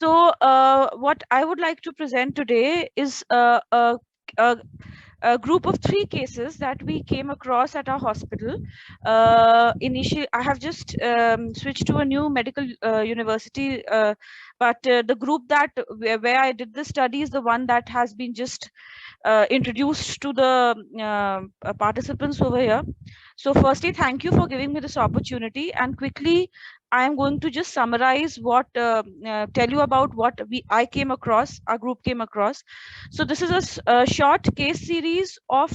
So, what I would like to present today is a, a group of three cases that we came across at our hospital. Initially, I have just switched to a new medical university, but the group that where I did the study is the one that has been just introduced to the participants over here. So, firstly, thank you for giving me this opportunity. And quickly, I am going to just summarize tell you about what I came across, our group came across. So, this is a short case series of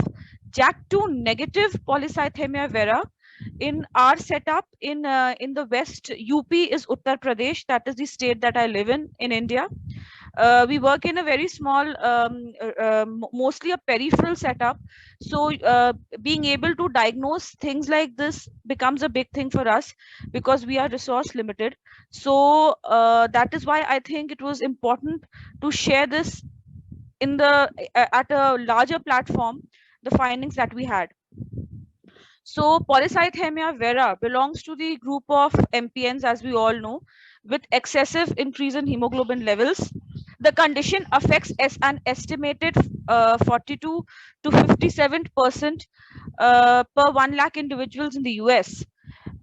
JAK2 negative polycythemia vera. In our setup in the West, UP is Uttar Pradesh. That is the state that I live in India. We work in a very small, mostly a peripheral setup. So, being able to diagnose things like this becomes a big thing for us because we are resource limited. So, that is why I think it was important to share this at a larger platform, the findings that we had. So, Polycythemia vera belongs to the group of MPNs, as we all know, with excessive increase in hemoglobin levels. The condition affects as an estimated 42 to 57% per 1 lakh individuals in the US.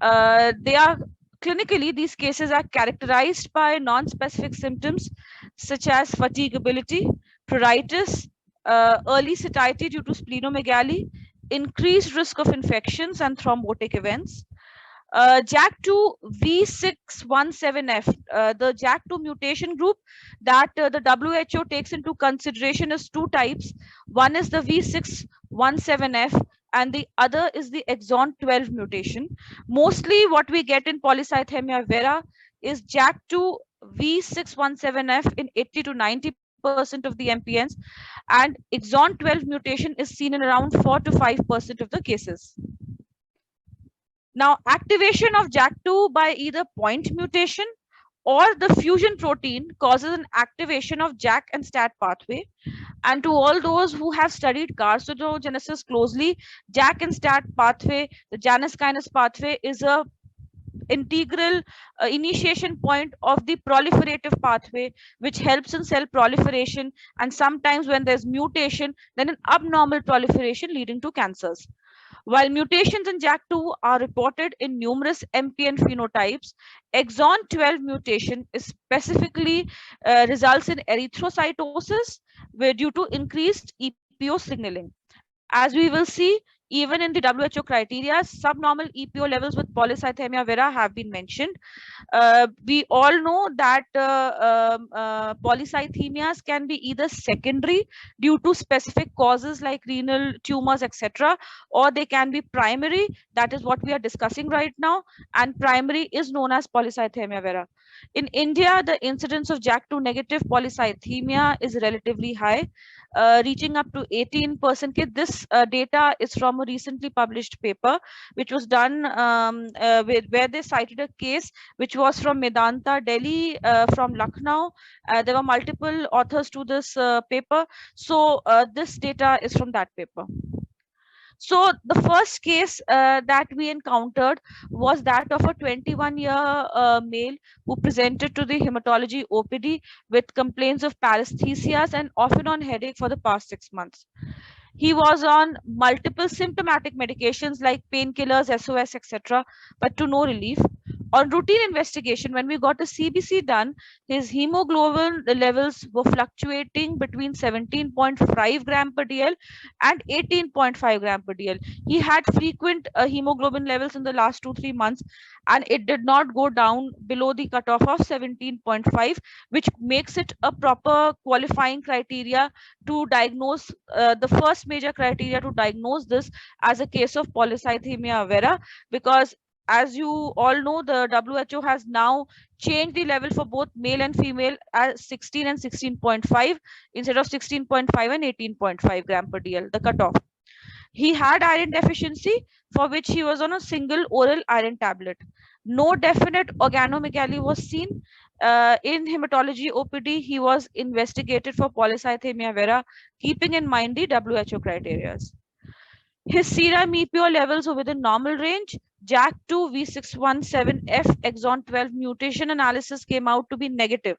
They are clinically, these cases are characterized by non-specific symptoms such as fatigability, pruritus, early satiety due to splenomegaly, increased risk of infections and thrombotic events. JAK2 V617F, the JAK2 mutation group that the WHO takes into consideration is two types. One is the V617F and the other is the exon 12 mutation. Mostly what we get in polycythemia vera is JAK2 V617F in 80 to 90% of the MPNs, and exon 12 mutation is seen in around 4 to 5% of the cases. Now, activation of JAK2 by either point mutation or the fusion protein causes an activation of JAK and STAT pathway. And to all those who have studied carcinogenesis closely, JAK and STAT pathway, the Janus kinase pathway, is a integral initiation point of the proliferative pathway, which helps in cell proliferation, and sometimes when there's mutation, then an abnormal proliferation leading to cancers. While mutations in JAK2 are reported in numerous MPN phenotypes, exon 12 mutation is specifically results in erythrocytosis due to increased EPO signaling. As we will see, even in the WHO criteria, subnormal EPO levels with polycythemia vera have been mentioned. We all know that polycythemias can be either secondary due to specific causes like renal tumors, etc., or they can be primary. That is what we are discussing right now. And primary is known as polycythemia vera. In India, the incidence of JAK2 negative polycythemia is relatively high, reaching up to 18%. This data is from a recently published paper, which was done where they cited a case which was from Medanta, Delhi, from Lucknow. There were multiple authors to this paper. So this data is from that paper. So the first case that we encountered was that of a 21-year male who presented to the hematology OPD with complaints of paresthesias and often on headache for the past 6 months. He was on multiple symptomatic medications like painkillers, SOS, etc., but to no relief. On routine investigation, when we got a CBC done, his hemoglobin levels were fluctuating between 17.5 gram per DL and 18.5 gram per DL. He had frequent hemoglobin levels in the last 2-3 months, and it did not go down below the cutoff of 17.5, which makes it a proper qualifying criteria to diagnose, the first major criteria to diagnose this as a case of polycythemia vera, because as you all know, the WHO has now changed the level for both male and female as 16 and 16.5 instead of 16.5 and 18.5 gram per DL, the cutoff. He had iron deficiency for which he was on a single oral iron tablet. No definite organomegaly was seen. In hematology OPD, he was investigated for polycythemia vera, keeping in mind the WHO criteria. His serum EPO levels were within normal range. JAK2 V617F exon 12 mutation analysis came out to be negative.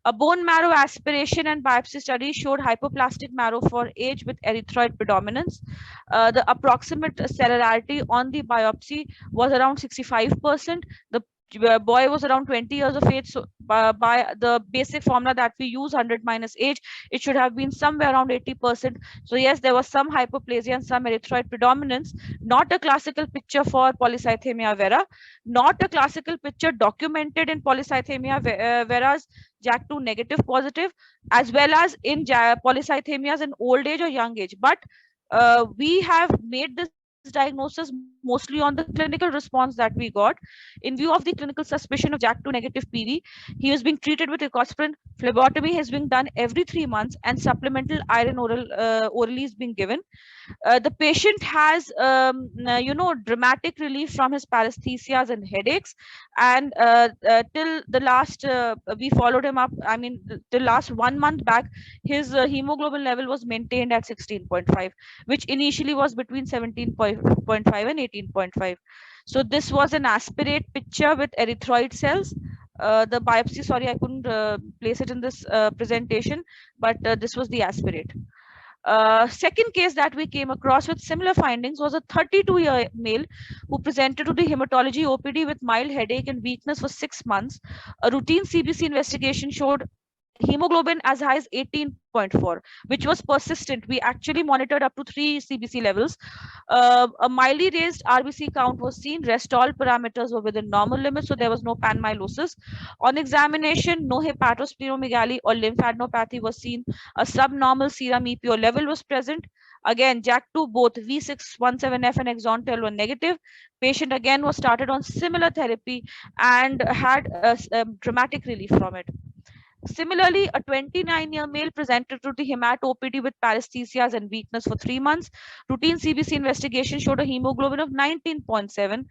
A bone marrow aspiration and biopsy study showed hypoplastic marrow for age with erythroid predominance. The approximate cellularity on the biopsy was around 65%. The boy was around 20 years of age. So by the basic formula that we use, 100 minus age, it should have been somewhere around 80%. So yes, there was some hypoplasia and some erythroid predominance. Not a classical picture for polycythemia vera, not a classical picture documented in polycythemia vera's JAK2 negative positive, as well as in polycythemias in old age or young age. But we have made this diagnosis mostly on the clinical response that we got. In view of the clinical suspicion of JAK2 negative PV, he was being treated with ecosprin. Phlebotomy has been done every 3 months, and supplemental iron orally is being given. The patient has dramatic relief from his paresthesias and headaches, and till the last we followed him up, I mean till last 1 month back, his hemoglobin level was maintained at 16.5, which initially was between 17.5 and 18.5. So this was an aspirate picture with erythroid cells. The biopsy, sorry, I couldn't place it in this presentation, but this was the aspirate. Second case that we came across with similar findings was a 32-year male who presented to the hematology OPD with mild headache and weakness for 6 months. A routine CBC investigation showed hemoglobin as high as 18.4, which was persistent. We actually monitored up to 3 CBC levels. A mildly raised RBC count was seen. Rest all parameters were within normal limits, so there was no panmyelosis. On examination, no hepatosplenomegaly or lymphadenopathy was seen. A subnormal serum EPO level was present. Again, JAK2, both V617F and exon 12 were negative. Patient again was started on similar therapy and had a dramatic relief from it. Similarly, a 29-year male presented to the hemat OPD with paresthesias and weakness for 3 months. Routine CBC investigation showed a hemoglobin of 19.7.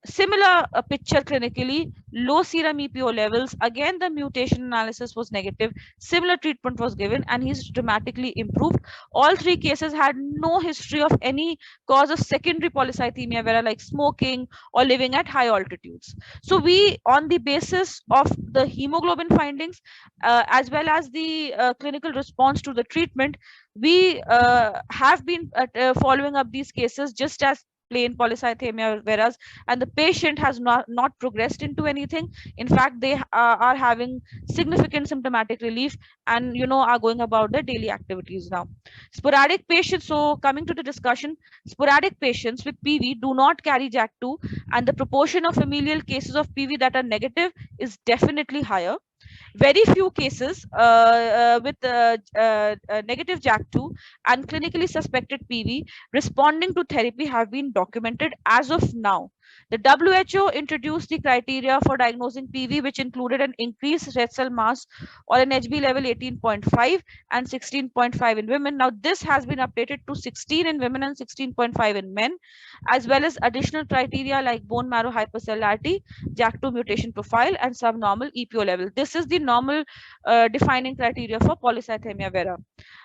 Similar picture clinically, low serum EPO levels. Again, the mutation analysis was negative. Similar treatment was given, and he's dramatically improved. All 3 cases had no history of any cause of secondary polycythemia vera, like smoking or living at high altitudes. So we, on the basis of the hemoglobin findings as well as the clinical response to the treatment, we have been following up these cases just as plain polycythemia vera, and the patient has not progressed into anything. In fact, they are having significant symptomatic relief, and are going about their daily activities now. Sporadic patients, so coming to the discussion, sporadic patients with PV do not carry JAK2, and the proportion of familial cases of PV that are negative is definitely higher. Very few cases with negative JAK2 and clinically suspected PV responding to therapy have been documented as of now. The WHO introduced the criteria for diagnosing PV, which included an increased red cell mass or an HB level 18.5 and 16.5 in women. Now, this has been updated to 16 in women and 16.5 in men, as well as additional criteria like bone marrow hypercellularity, JAK2 mutation profile, and subnormal EPO level. This is the normal defining criteria for polycythemia vera.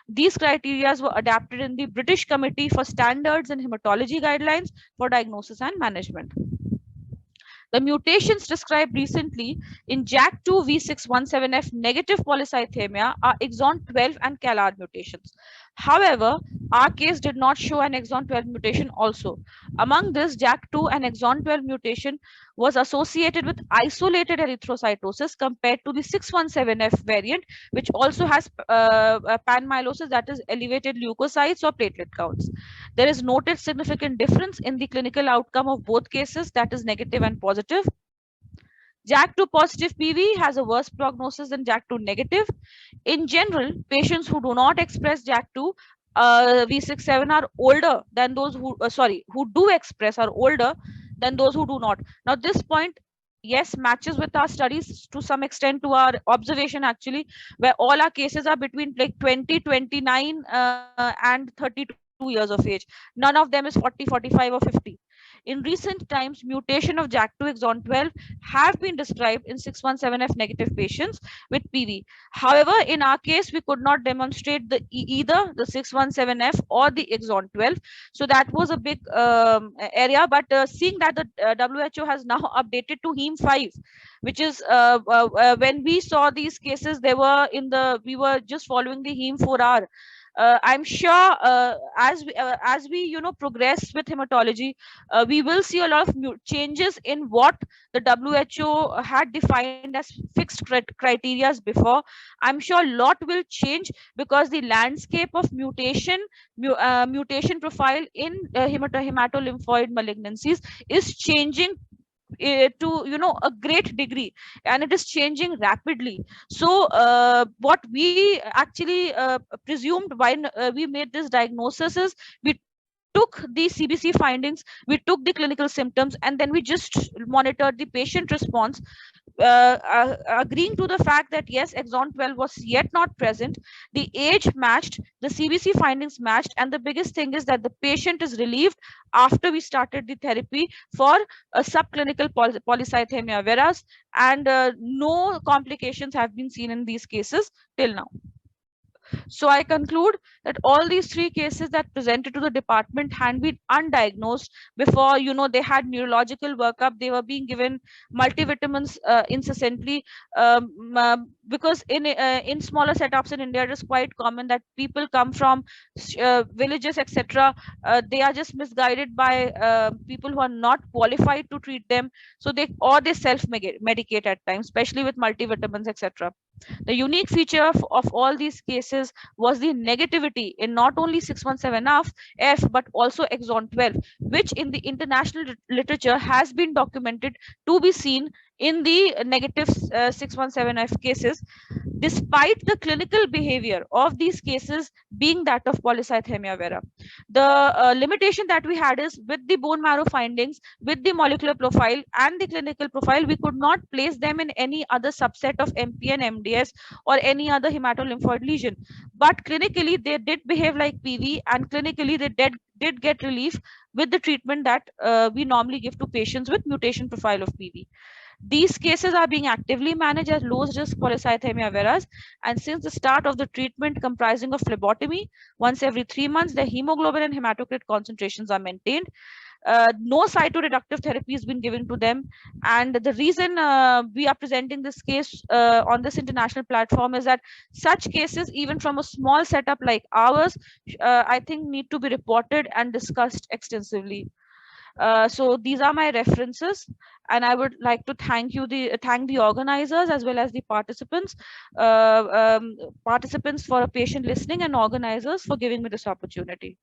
These criteria were adapted in the British Committee for Standards and Hematology Guidelines for Diagnosis and Management. The mutations described recently in JAK2 V617F negative polycythemia are exon 12 and CALR mutations. However, our case did not show an exon 12 mutation also. Among this, JAK2 and exon 12 mutation was associated with isolated erythrocytosis compared to the 617F variant, which also has panmyelosis, that is elevated leukocytes or platelet counts. There is noted significant difference in the clinical outcome of both cases, that is negative and positive. JAK2 positive PV has a worse prognosis than JAK2 negative. In general, patients who do not express JAK2 V67 are older than those who who do express are older than those who do not. Now, this point, yes, matches with our studies to some extent, to our observation actually, where all our cases are between like 20, 29 and 32 years of age. None of them is 40, 45 or 50. in recent times, mutation of JAK2 exon 12 have been described in 617F negative patients with PV. However, in our case, we could not demonstrate either the 617F or the exon 12. So that was a big area. But seeing that the WHO has now updated to heme 5, which is when we saw these cases, we were just following the heme 4R. I'm sure as we progress with hematology, we will see a lot of changes in what the WHO had defined as fixed criteria before. I'm sure a lot will change because the landscape of mutation profile in hematolymphoid malignancies is changing to a great degree, and it is changing rapidly. So what we actually presumed when we made this diagnosis is we took the CBC findings, we took the clinical symptoms, and then we just monitored the patient response, agreeing to the fact that yes, exon 12 was yet not present, the age matched, the CBC findings matched, and the biggest thing is that the patient is relieved after we started the therapy for a subclinical polycythemia vera, and no complications have been seen in these cases till now. So I conclude that all these three cases that presented to the department had been undiagnosed before, they had neurological workup. They were being given multivitamins incessantly, because in smaller setups in India, it is quite common that people come from villages, etc. They are just misguided by people who are not qualified to treat them. So they self medicate at times, especially with multivitamins, etc. The unique feature of all these cases was the negativity in not only 617F but also exon 12, which in the international literature has been documented to be seen in the negative 617F cases, despite the clinical behavior of these cases being that of polycythemia vera. The limitation that we had is with the bone marrow findings, with the molecular profile and the clinical profile, we could not place them in any other subset of MP and MDS or any other hematolymphoid lesion. But clinically, they did behave like PV, and clinically, they did get relief with the treatment that we normally give to patients with mutation profile of PV. These cases are being actively managed as low risk polycythemia vera, and since the start of the treatment comprising of phlebotomy, once every 3 months, the hemoglobin and hematocrit concentrations are maintained. No cytoreductive therapy has been given to them. And the reason we are presenting this case on this international platform is that such cases, even from a small setup like ours, I think need to be reported and discussed extensively. So these are my references, and I would like to thank the organizers as well as the participants for a patient listening, and organizers for giving me this opportunity.